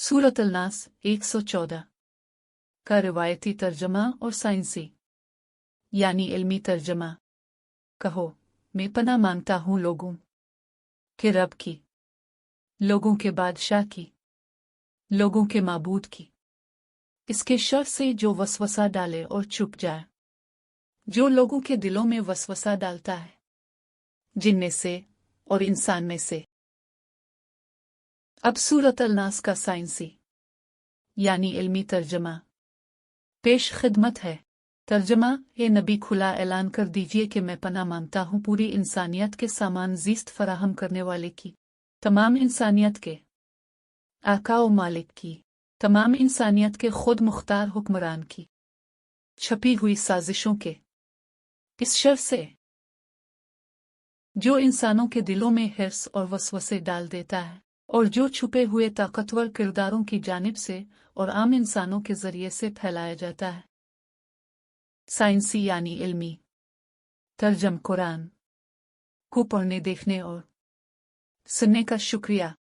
सूरत अल-नास 114 का रिवायती तर्जमा और साइंसी यानी इल्मी तर्जमा। कहो, मैं पनाह मांगता हूँ लोगों के रब की, लोगों के बादशाह की, लोगों के माबूद की, इसके शर से जो वसवसा डाले और चुप जाए, जो लोगों के दिलों में वसवसा डालता है, जिनमें से और इंसान में से। अब सूरत अल-नास का साइंसी यानी इल्मी तर्जमा पेश खिदमत है। तर्जमा: ए नबी, खुला ऐलान कर दीजिए कि मैं पनाह मांगता हूँ पूरी इंसानियत के सामान जीस्त फराहम करने वाले की, तमाम इंसानियत के आका व मालिक की, तमाम इंसानियत के खुद मुख्तार हुक्मरान की, छपी हुई साजिशों के इस शर से जो इंसानों के दिलों में हिर्स और वसवसे डाल देता है, और जो छुपे हुए ताकतवर किरदारों की जानिब से और आम इंसानों के जरिए से फैलाया जाता है। साइंसी यानी इल्मी तर्जम कुरान को पढ़ने, देखने और सुनने का शुक्रिया।